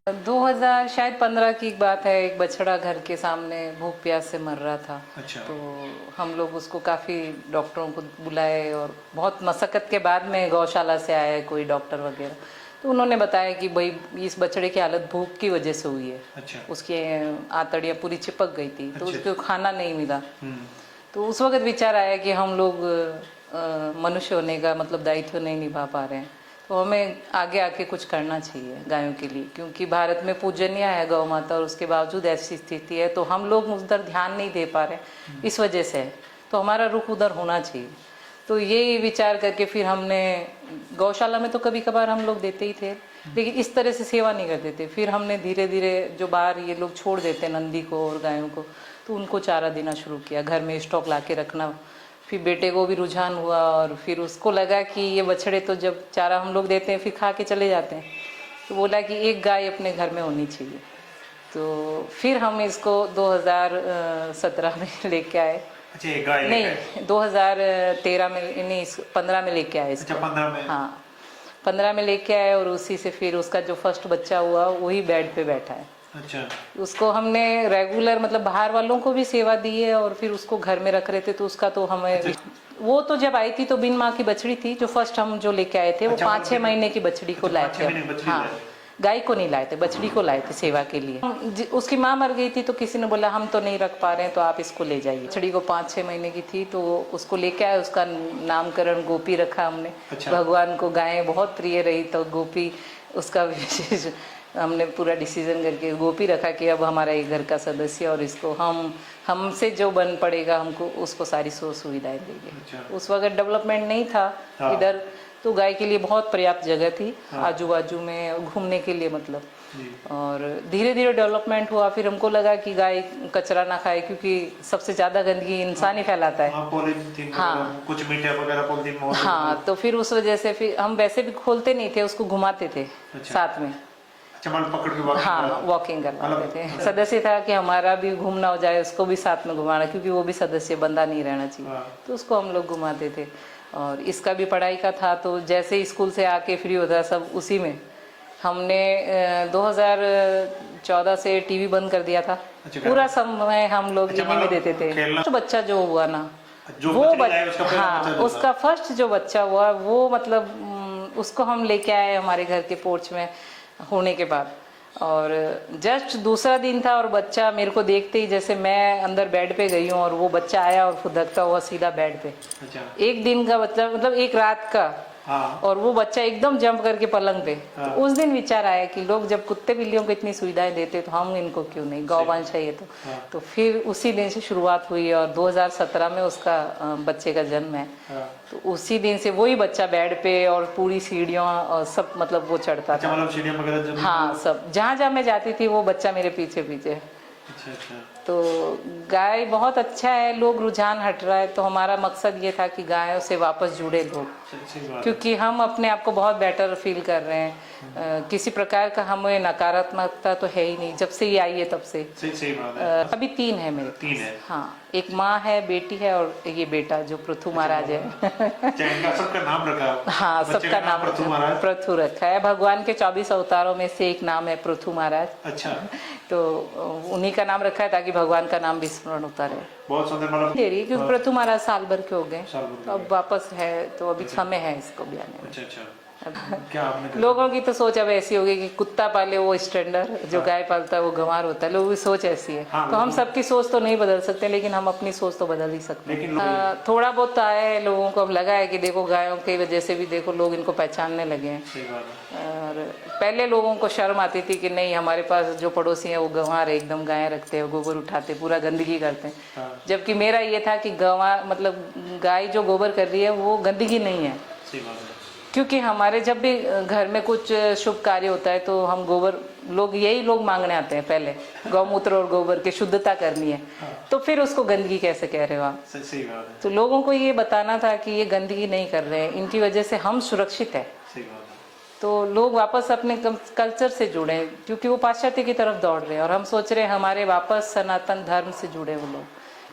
2000 शायद 15 की बात है। एक बछड़ा घर के सामने भूख प्यास से मर रहा था। अच्छा। तो हम लोग उसको काफ़ी डॉक्टरों को बुलाए और बहुत मशक्क़त के बाद में गौशाला से आया कोई डॉक्टर वगैरह। तो उन्होंने बताया कि भाई इस बछड़े की हालत भूख की वजह से हुई है। अच्छा। उसकी आंतड़ियाँ पूरी चिपक गई थी, तो अच्छा। उसको खाना नहीं मिला। तो उस वक्त विचार आया कि हम लोग मनुष्य होने का मतलब दायित्व नहीं निभा पा रहे हैं, तो हमें आगे आके कुछ करना चाहिए गायों के लिए, क्योंकि भारत में पूजनीय है गौ माता और उसके बावजूद ऐसी स्थिति है, तो हम लोग उधर ध्यान नहीं दे पा रहे, इस वजह से है। तो हमारा रुख उधर होना चाहिए। तो यही विचार करके फिर हमने गौशाला में तो कभी कभार हम लोग देते ही थे, लेकिन इस तरह से सेवा नहीं करते थे। फिर हमने धीरे धीरे जो बाहर ये लोग छोड़ देते नंदी को और गायों को, तो उनको चारा देना शुरू किया, घर में स्टॉक ला के रखना। फिर बेटे को भी रुझान हुआ और फिर उसको लगा कि ये बछड़े तो जब चारा हम लोग देते हैं फिर खा के चले जाते हैं, तो बोला कि एक गाय अपने घर में होनी चाहिए। तो फिर हम इसको 2017 में लेके आए। अच्छा, एक गाय नहीं, 2013 में नहीं, 15 में लेके आए इसको। अच्छा, 15 में। हाँ, 15 में लेके आए और उसी से फिर उसका जो फर्स्ट बच्चा हुआ वही बेड पे बैठा है। अच्छा। उसको हमने रेगुलर मतलब बाहर वालों को भी सेवा दी है और फिर उसको घर में रख रहे थे, तो उसका तो हमें अच्छा। वो तो जब आई थी तो बिन माँ की बछड़ी थी, जो फर्स्ट हम जो लेके आए थे वो अच्छा, 5-6 महीने की बछड़ी को लाए थे। हाँ, गाय को नहीं लाए थे, बछड़ी को लाए थे सेवा के लिए। उसकी माँ मर गई थी, तो किसी ने बोला हम तो नहीं रख पा रहे हैं, तो आप इसको ले जाइए। बछड़ी को 5-6 महीने की थी, तो उसको लेके आए। उसका नामकरण गोपी रखा हमने। अच्छा। भगवान को गायें बहुत प्रिय रही, तो गोपी उसका विशेष हमने पूरा डिसीजन करके गोपी रखा कि अब हमारा ये घर का सदस्य, और इसको हमसे जो बन पड़ेगा हमको उसको सारी सुविधाएं देंगे। अच्छा। उस वक्त डेवलपमेंट नहीं था इधर, तो गाय के लिए बहुत पर्याप्त जगह थी आजू बाजू में घूमने के लिए मतलब। और धीरे धीरे डेवलपमेंट हुआ। फिर हमको लगा कि गाय कचरा ना खाए, क्योंकि सबसे ज़्यादा गंदगी इंसान ही फैलाता है। हाँ, कुछ मीठे वगैरह पॉलिथीन। हाँ, तो फिर उस वजह से फिर हम वैसे भी खोलते नहीं थे, उसको घुमाते थे। अच्छा। साथ में पकड़ के हाँ वॉकिंग करवाते थे। सदस्य था कि हमारा भी घूमना हो जाए, उसको भी साथ में घुमाना, क्योंकि वो भी सदस्य बंदा नहीं रहना चाहिए। तो उसको हम लोग घुमाते थे। और इसका भी पढ़ाई का था, तो जैसे स्कूल से आके फ्री होता सब उसी में। हमने 2014 से टीवी बंद कर दिया था। पूरा समय हम लोग इन्हीं में देते थे। तो बच्चा जो हुआ ना, हाँ, उसका फर्स्ट जो बच्चा हुआ वो मतलब उसको हम लेके आए हमारे घर के पोर्च में होने के बाद, और जस्ट दूसरा दिन था और बच्चा मेरे को देखते ही, जैसे मैं अंदर बेड पे गई हूँ और वो बच्चा आया और फुदकता हुआ सीधा बेड पे। अच्छा। एक दिन का बच्चा मतलब एक रात का। हाँ। और वो बच्चा एकदम जंप करके पलंग पे। हाँ। तो उस दिन विचार आया कि लोग जब कुत्ते बिल्लियों को इतनी सुविधाएं देते तो हम इनको क्यों नहीं, गौवंश है ये तो। हाँ। तो फिर उसी दिन से शुरुआत हुई और 2017 में उसका बच्चे का जन्म है। हाँ। तो उसी दिन से वही बच्चा बेड पे और पूरी सीढ़ियों और सब मतलब वो चढ़ता था। मतलब सीढ़ियां वगैरह? हाँ, सब जहाँ जहाँ मैं जाती थी वो बच्चा मेरे पीछे पीछे। अच्छा अच्छा। तो गाय बहुत अच्छा है, लोग रुझान हट रहा है, तो हमारा मकसद ये था कि गायों से वापस जुड़े लोग, क्योंकि हम अपने आप को बहुत बेटर फील कर रहे हैं। किसी प्रकार का हमें नकारात्मकता तो है ही नहीं, जब से ये आई है तब से। सही बात है। अभी 3 है मेरे। 3 है? हाँ, एक माँ है, बेटी है और ये बेटा जो पृथु महाराज है। सबका नाम रखा? हाँ, सबका नाम पृथु रखा है। भगवान के 24 अवतारों में से एक नाम है पृथु महाराज। अच्छा। तो उन्हीं का नाम रखा है ताकि भगवान का नाम भी स्मरण होता रहे। बहुत सुंदर। मतलब क्योंकि पृथु महाराज साल भर के हो गए, तो अब वापस है, तो अभी समय है इसको भी आने में। अच्छा अच्छा। क्या आपने लोगों की तो सोच अब ऐसी होगी कि कुत्ता पाले वो स्टैंडर्ड, जो गाय पालता है वो गंवार होता है। लोगों की सोच ऐसी है। हाँ, तो हम सबकी सोच तो नहीं बदल सकते, लेकिन हम अपनी सोच तो बदल ही सकते हैं। थोड़ा बहुत आया है, लोगों को अब लगा है कि देखो गायों की वजह से भी देखो लोग इनको पहचानने लगे हैं। और पहले लोगों को शर्म आती थी कि नहीं, हमारे पास जो पड़ोसी हैं वो गंवार है, एकदम गायें रखते हैं, गोबर उठाते, पूरा गंदगी करते हैं। जबकि मेरा ये था कि गंवार मतलब गाय जो गोबर कर रही है वो गंदगी नहीं है। क्योंकि हमारे जब भी घर में कुछ शुभ कार्य होता है तो हम गोबर, लोग यही लोग मांगने आते हैं पहले, गौमूत्र और गोबर की शुद्धता करनी है। तो फिर उसको गंदगी कैसे कह रहे हो आप? सही बात है। तो लोगों को ये बताना था कि ये गंदगी नहीं कर रहे हैं, इनकी वजह से हम सुरक्षित है। तो लोग वापस अपने कल्चर से जुड़े, क्योंकि वो पाश्चात्य की तरफ दौड़ रहे हैं और हम सोच रहे हैं हमारे वापस सनातन धर्म से जुड़े वो लोग,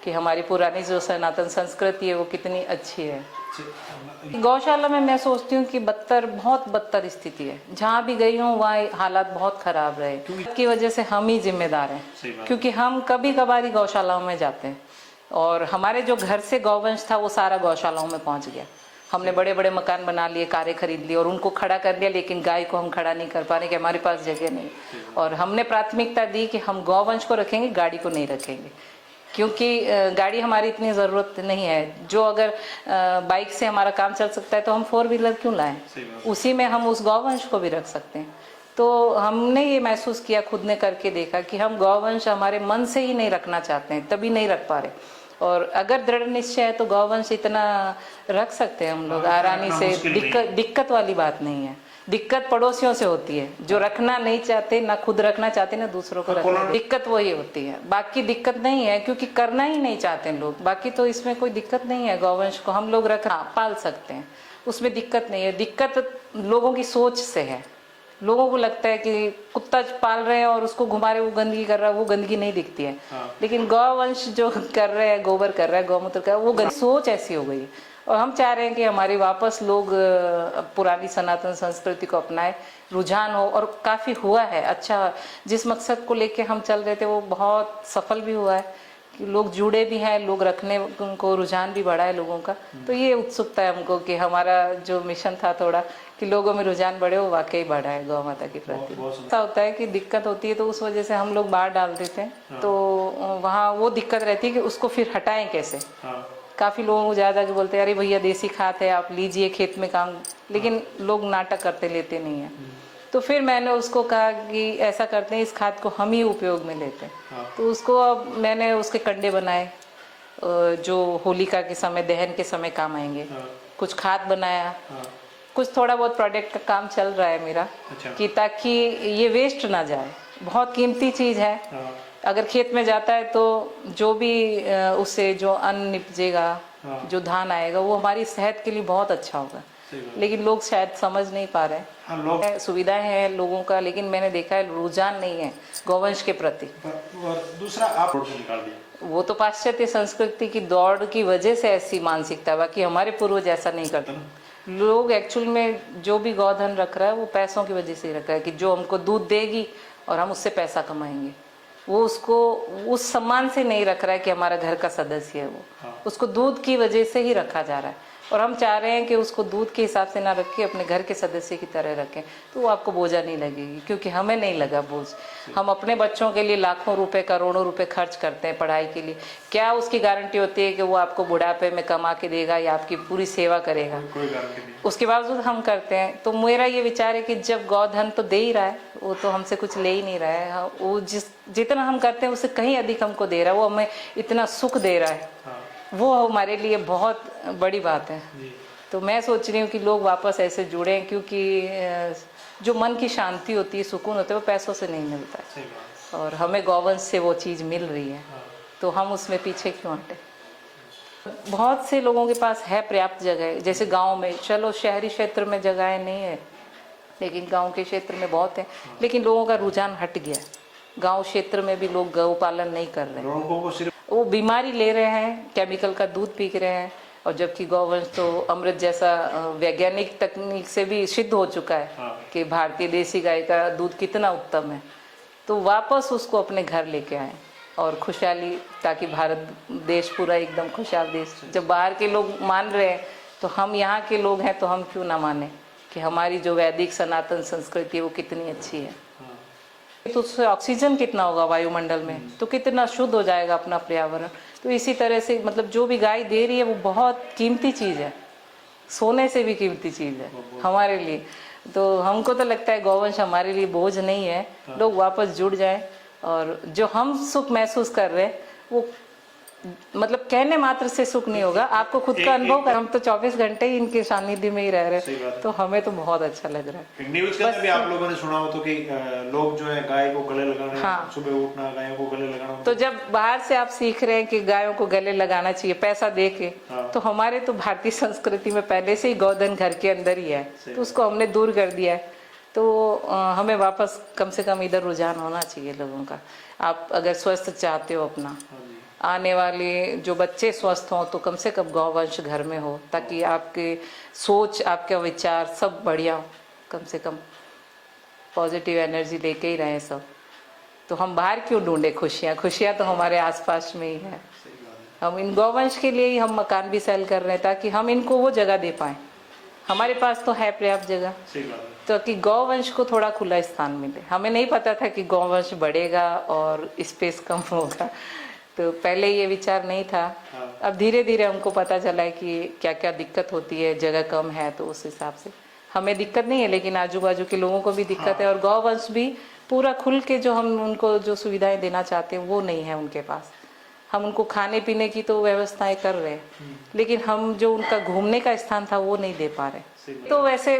कि हमारी पुरानी जो सनातन संस्कृति है वो कितनी अच्छी है। गौशाला में मैं सोचती हूँ कि बहुत बदतर स्थिति है। जहाँ भी गई हूँ वहाँ हालात बहुत खराब रहे, की वजह से हम ही जिम्मेदार हैं, क्योंकि हम कभी कभार ही गौशालाओं में जाते हैं और हमारे जो घर से गौवंश था वो सारा गौशालाओं में पहुँच गया। हमने बड़े बड़े मकान बना लिए, कारें खरीद ली और उनको खड़ा कर लिया, लेकिन गाय को हम खड़ा नहीं कर पा रहे कि हमारे पास जगह नहीं। और हमने प्राथमिकता दी कि हम गौवंश को रखेंगे, गाड़ी को नहीं रखेंगे, क्योंकि गाड़ी हमारी इतनी ज़रूरत नहीं है। जो अगर बाइक से हमारा काम चल सकता है तो हम 4 व्हीलर क्यों लाएं, उसी में हम उस गौवंश को भी रख सकते हैं। तो हमने ये महसूस किया, खुद ने करके देखा कि हम गौवंश हमारे मन से ही नहीं रखना चाहते हैं, तभी नहीं रख पा रहे। और अगर दृढ़ निश्चय है तो गौवंश इतना रख सकते हैं हम लोग आसानी से, दिक्कत वाली बात नहीं है। दिक्कत पड़ोसियों से होती है, जो रखना नहीं चाहते, ना खुद रखना चाहते ना दूसरों को रखना, दिक्कत वही होती है। बाकी दिक्कत नहीं है, क्योंकि करना ही नहीं चाहते लोग। बाकी तो इसमें कोई दिक्कत नहीं है। गौवंश को हम लोग पाल सकते हैं, उसमें दिक्कत नहीं है। दिक्कत लोगों की सोच से है। लोगों को लगता है कि कुत्ता पाल रहे हैं और उसको घुमा रहे, वो गंदगी कर रहा है, वो गंदगी नहीं दिखती है। लेकिन गौवंश जो कर रहे हैं, गोबर कर रहा है, गौमूत्र कर रहा है, वो सोच ऐसी हो गई है। और हम चाह रहे हैं कि हमारी वापस लोग पुरानी सनातन संस्कृति को अपनाए, रुझान हो, और काफ़ी हुआ है। अच्छा, जिस मकसद को लेके हम चल रहे थे वो बहुत सफल भी हुआ है कि लोग जुड़े भी हैं, लोग रखने को रुझान भी बढ़ा है लोगों का। तो ये उत्सुकता है हमको कि हमारा जो मिशन था थोड़ा कि लोगों में रुझान बढ़े, वो वाकई बढ़ा है गौ माता के प्रति। ऐसा होता है कि दिक्कत होती है तो उस वजह से हम लोग बाहर डाल देते हैं, तो वहाँ वो दिक्कत रहती है कि उसको फिर हटाएं कैसे। काफ़ी लोगों को ज़्यादा कि बोलते हैं अरे भैया देसी खाद है, आप लीजिए खेत में काम, लेकिन लोग नाटक करते, लेते नहीं हैं। तो फिर मैंने उसको कहा कि ऐसा करते हैं, इस खाद को हम ही उपयोग में लेते हैं। तो उसको अब मैंने उसके कंडे बनाए जो होलिका के समय, दहन के समय काम आएंगे। कुछ खाद बनाया, कुछ थोड़ा बहुत प्रोडक्ट का काम चल रहा है मेरा, कि ताकि ये वेस्ट ना जाए। बहुत कीमती चीज़ है, अगर खेत में जाता है तो जो भी उससे जो अन्न निपजेगा, जो धान आएगा, वो हमारी सेहत के लिए बहुत अच्छा होगा। लेकिन लोग शायद समझ नहीं पा रहे हैं। सुविधाएं हैं लोगों का, लेकिन मैंने देखा है रुझान नहीं है गौवंश के प्रति। और दूसरा आप निकाल दिया, वो तो पाश्चात्य संस्कृति की दौड़ की वजह से ऐसी मानसिकता, बाकी हमारे पूर्वज ऐसा नहीं करते। लोग एक्चुअल में जो भी गौधन रख रहा है वो पैसों की वजह से ही रख रहा है, कि जो हमको दूध देगी और हम उससे पैसा कमाएंगे। वो उसको उस सम्मान से नहीं रख रहा है कि हमारा घर का सदस्य है वो, उसको दूध की वजह से ही रखा जा रहा है। और हम चाह रहे हैं कि उसको दूध के हिसाब से ना रखें, अपने घर के सदस्य की तरह रखें, तो वो आपको बोझा नहीं लगेगी, क्योंकि हमें नहीं लगा बोझ। हम अपने बच्चों के लिए लाखों रुपए, करोड़ों रुपए खर्च करते हैं पढ़ाई के लिए। क्या उसकी गारंटी होती है कि वो आपको बुढ़ापे में कमा के देगा या आपकी पूरी सेवा करेगा? कोई गारंटी नहीं। उसके बावजूद हम करते हैं। तो मेरा ये विचार है कि जब गौधन तो दे ही रहा है, वो तो हमसे कुछ ले ही नहीं रहा है, वो जितना हम करते हैं उससे कहीं अधिक हमको दे रहा है, वो हमें इतना सुख दे रहा है, वो हमारे लिए बहुत बड़ी बात है। तो मैं सोच रही हूँ कि लोग वापस ऐसे जुड़ें, क्योंकि जो मन की शांति होती है, सुकून होता है, वो पैसों से नहीं मिलता है, और हमें गौवंश से वो चीज़ मिल रही है, तो हम उसमें पीछे क्यों हटें। बहुत से लोगों के पास है पर्याप्त जगह, जैसे गांव में, चलो शहरी क्षेत्र में जगह नहीं है, लेकिन गांव के क्षेत्र में बहुत है। लेकिन लोगों का रुझान हट गया, गांव क्षेत्र में भी लोग गौ पालन नहीं कर रहे, लोगों को सिर्फ वो बीमारी ले रहे हैं, केमिकल का दूध पी रहे हैं। और जबकि गौवंश तो अमृत जैसा वैज्ञानिक तकनीक से भी सिद्ध हो चुका है कि भारतीय देसी गाय का दूध कितना उत्तम है। तो वापस उसको अपने घर लेके आए और खुशहाली, ताकि भारत देश पूरा एकदम खुशहाल देश। जब बाहर के लोग मान रहे हैं तो हम यहाँ के लोग हैं, तो हम क्यों ना माने कि हमारी जो वैदिक सनातन संस्कृति है वो कितनी अच्छी है। तो उससे ऑक्सीजन कितना होगा वायुमंडल में, तो कितना शुद्ध हो जाएगा अपना पर्यावरण। तो इसी तरह से मतलब जो भी गाय दे रही है वो बहुत कीमती चीज़ है, सोने से भी कीमती चीज़ है हमारे लिए। तो हमको तो लगता है गौवंश हमारे लिए बोझ नहीं है, लोग वापस जुड़ जाएं, और जो हम सुख महसूस कर रहे हैं वो मतलब कहने मात्र से सुख नहीं होगा, आपको खुद का अनुभव कर। हम तो 24 घंटे ही इनके सानिध्य में ही रह रहे हैं, तो हमें तो बहुत अच्छा लग रहा है। न्यूज़ के अंदर भी आप लोगों ने सुना हो तो कि लोग जो है गाय को गले लगाना, सुबह उठना गायों को गले लगाना। तो जब बाहर से आप सीख रहे हैं कि गायों को गले लगाना चाहिए पैसा दे के, तो हमारे तो भारतीय संस्कृति में पहले से ही गौधन घर के अंदर ही है, तो उसको हमने दूर कर दिया है। तो हमें वापस कम से कम इधर रुझान होना चाहिए लोगों का। आप अगर स्वस्थ चाहते हो अपना, आने वाले जो बच्चे स्वस्थ हों तो कम से कम गौवंश घर में हो, ताकि आपके सोच, आपका विचार सब बढ़िया हो, कम से कम पॉजिटिव एनर्जी लेके ही रहें सब। तो हम बाहर क्यों ढूंढे खुशियाँ, खुशियाँ तो हमारे आसपास में ही है। हम इन गौवंश के लिए ही हम मकान भी सेल कर रहे हैं, ताकि हम इनको वो जगह दे पाएँ। हमारे पास तो है पर्याप्त जगह, तो कि गौवंश को थोड़ा खुला स्थान मिले। हमें नहीं पता था कि गौवंश बढ़ेगा और स्पेस कम होगा, तो पहले ये विचार नहीं था। अब धीरे धीरे हमको पता चला है कि क्या क्या दिक्कत होती है, जगह कम है, तो उस हिसाब से हमें दिक्कत नहीं है, लेकिन आजू बाजू के लोगों को भी दिक्कत है। और गौवंश भी पूरा खुल के जो हम उनको जो सुविधाएं देना चाहते हैं वो नहीं है उनके पास। हम उनको खाने पीने की तो व्यवस्थाएं कर रहे हैं, लेकिन हम जो उनका घूमने का स्थान था वो नहीं दे पा रहे। तो वैसे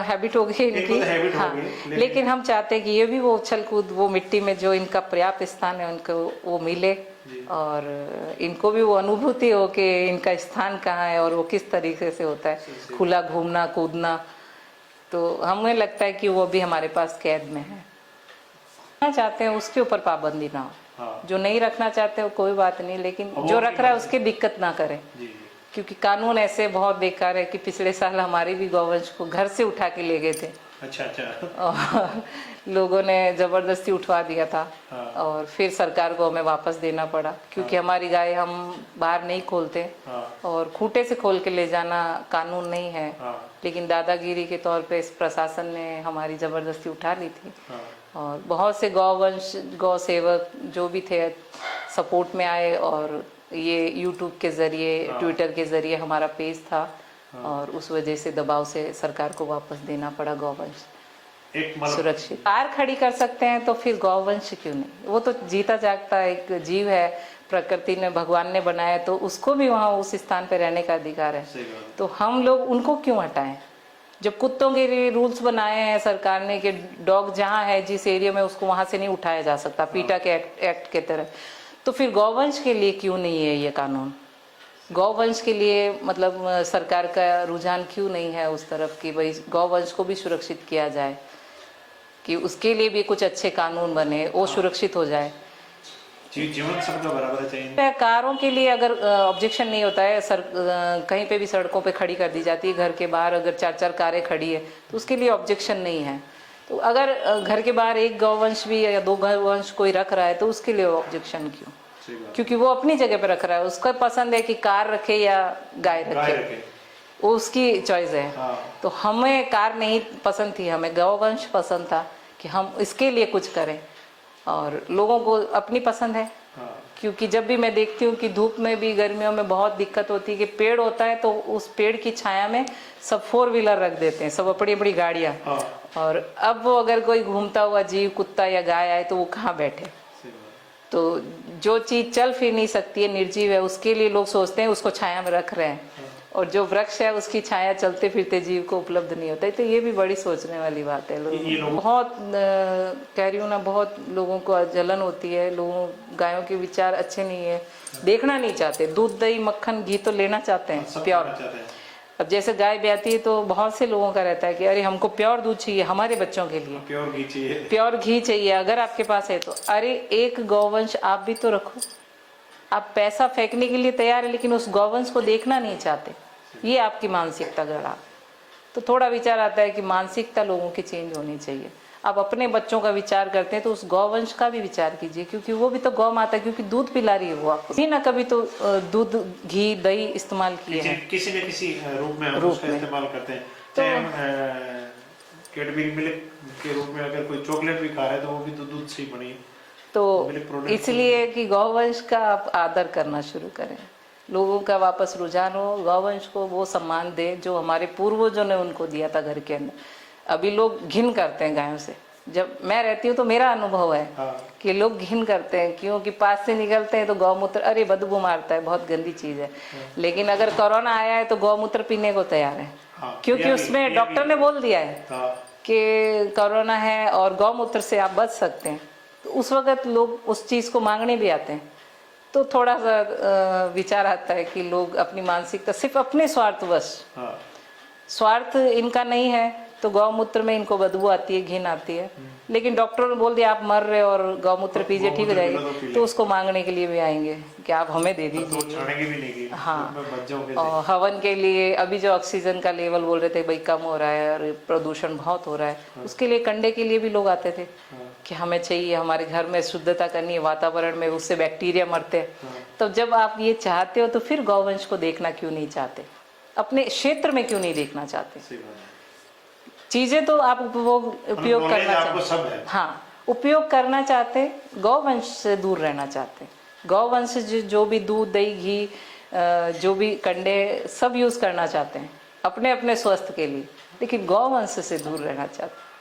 हैबिट हो गई इनकी, हाँ, लेकिन हम चाहते हैं कि ये भी वो उछल कूद, वो मिट्टी में जो इनका पर्याप्त स्थान है उनको वो मिले, और इनको भी वो अनुभूति हो कि इनका स्थान कहाँ है और वो किस तरीके से होता है खुला घूमना कूदना। तो हमें लगता है कि वो भी हमारे पास कैद में है। चाहते हैं उसके ऊपर पाबंदी ना हो, जो नहीं रखना चाहते हो कोई बात नहीं, लेकिन जो रख रहा है उसकी दिक्कत ना करे, क्योंकि कानून ऐसे बहुत बेकार है कि पिछले साल हमारे भी गौवंश को घर से उठा के ले गए थे। अच्छा। और लोगों ने जबरदस्ती उठवा दिया था, और फिर सरकार को हमें वापस देना पड़ा, क्योंकि हमारी गाय हम बाहर नहीं खोलते, और खूंटे से खोल के ले जाना कानून नहीं है, लेकिन दादागिरी के तौर पे इस प्रशासन ने हमारी जबरदस्ती उठा ली थी। और बहुत से गौवंश गौ सेवक जो भी थे सपोर्ट में आए, और ये यूट्यूब के जरिए, ट्विटर के जरिए हमारा पेज था, और उस वजह से दबाव से सरकार को वापस देना पड़ा गौवंश सुरक्षित। कार खड़ी कर सकते हैं तो फिर गौवंश क्यों नहीं? वो तो जीता जागता एक जीव है, प्रकृति ने, भगवान ने बनाया, तो उसको भी वहाँ उस स्थान पर रहने का अधिकार है। तो हम लोग उनको क्यों हटाएं? जब कुत्तों के लिए रूल्स बनाए हैं सरकार ने कि डॉग जहाँ है जिस एरिया में, उसको वहाँ से नहीं उठाया जा सकता, पीटा के एक्ट के तरह, तो फिर गौवंश के लिए क्यों नहीं है ये कानून? गौवंश के लिए मतलब सरकार का रुझान क्यों नहीं है उस तरफ कि भाई गौवंश को भी सुरक्षित किया जाए, कि उसके लिए भी कुछ अच्छे कानून बने, वो सुरक्षित हो जाए। जीवन सबका बराबर चाहिए। कारों के लिए अगर ऑब्जेक्शन नहीं होता है, कहीं पे भी सड़कों पे खड़ी कर दी जाती है, घर के बाहर अगर 4-4 कारें खड़ी है तो उसके लिए ऑब्जेक्शन नहीं है। तो अगर घर के बाहर एक गौवंश भी या 2 गौवंश कोई रख रहा है तो उसके लिए ऑब्जेक्शन क्यों? क्योंकि वो अपनी जगह पे रख रहा है, उसका पसंद है कि कार रखे या गाय रखे, वो उसकी चॉइस है। तो हमें कार नहीं पसंद थी, हमें गौवंश पसंद था कि हम इसके लिए कुछ करें, और लोगों को अपनी पसंद है। क्योंकि जब भी मैं देखती हूँ कि धूप में भी, गर्मियों में बहुत दिक्कत होती है कि पेड़ होता है तो उस पेड़ की छाया में सब 4 व्हीलर रख देते हैं, सब बड़ी बड़ी गाड़ियाँ, और अब वो अगर कोई घूमता हुआ जीव, कुत्ता या गाय आए तो वो कहाँ बैठे? तो जो चीज़ चल फिर नहीं सकती है, निर्जीव है, उसके लिए लोग सोचते हैं उसको छाया में रख रहे हैं, और जो वृक्ष है उसकी छाया चलते फिरते जीव को उपलब्ध नहीं होता है। तो ये भी बड़ी सोचने वाली बात है। लोग बहुत कह रही हूँ ना, बहुत लोगों को जलन होती है, लोगों गायों के विचार अच्छे नहीं है, देखना नहीं चाहते, दूध दही मक्खन घी तो लेना चाहते हैं प्योर। अब जैसे गाय ब्याती है तो बहुत से लोगों का रहता है कि अरे हमको प्योर दूध चाहिए हमारे बच्चों के लिए, प्योर घी चाहिए, प्योर घी चाहिए, अगर आपके पास है तो। अरे एक गौवंश आप भी तो रखो, आप पैसा फेंकने के लिए तैयार है लेकिन उस गौवंश को देखना नहीं चाहते, ये आपकी मानसिकता गड़ा। तो थोड़ा विचार आता है कि मानसिकता लोगों की चेंज होनी चाहिए। आप अपने बच्चों का विचार करते हैं तो उस गौवंश का भी विचार कीजिए, क्योंकि वो भी तो गौ माता, क्योंकि दूध पिला रही है वो आपको, कभी ना कभी तो दूध घी दही इस्तेमाल किए हैं, किसी न किसी रूप में उसका इस्तेमाल करते हैं। चाहे कैडबरी मिल्क के रूप में अगर कोई चॉकलेट भी खा रहा है तो वो भी तो दूध से ही बनी है। तो इसलिए कि गौवंश का आप आदर करना शुरू करें, लोगों का वापस रुझान हो, गौवंश को वो सम्मान दे जो हमारे पूर्वजों ने उनको दिया था घर के अंदर। अभी लोग घिन करते हैं गायों से, जब मैं रहती हूँ तो मेरा अनुभव है कि लोग घिन करते हैं, क्योंकि पास से निकलते हैं तो गौमूत्र, अरे बदबू मारता है, बहुत गंदी चीज़ है। लेकिन अगर कोरोना आया है तो गौमूत्र पीने को तैयार है, क्योंकि उसमें डॉक्टर ने बोल दिया है कि कोरोना है और गौमूत्र से आप बच सकते हैं। तो उस वक्त लोग उस चीज़ को मांगने भी आते हैं। तो थोड़ा सा विचार आता है कि लोग अपनी मानसिकता सिर्फ अपने स्वार्थवश, स्वार्थ इनका नहीं है तो गौमूत्र में इनको बदबू आती है, घिन आती है, लेकिन डॉक्टर ने बोल दिया आप मर रहे और गौमूत्र पीजिए ठीक हो जाएगी, तो उसको मांगने के लिए भी आएंगे कि आप हमें दे दीजिए। हाँ, और हवन के लिए अभी जो ऑक्सीजन का लेवल बोल रहे थे भाई कम हो रहा है और प्रदूषण बहुत हो रहा है, उसके लिए कंडे के लिए भी लोग आते थे कि हमें चाहिए, हमारे घर में शुद्धता करनी है, वातावरण में उससे बैक्टीरिया मरते हैं। तो जब आप ये चाहते हो तो फिर गौवंश को देखना क्यों नहीं चाहते, अपने क्षेत्र में क्यों नहीं देखना चाहते? चीजें तो आप उपयोग करना चाहते, हाँ उपयोग करना चाहते, गौवंश से दूर रहना चाहते। गौवंश जो भी दूध दही घी जो भी कंडे सब यूज करना चाहते हैं अपने अपने स्वास्थ्य के लिए, लेकिन गौवंश से दूर रहना चाहते हैं।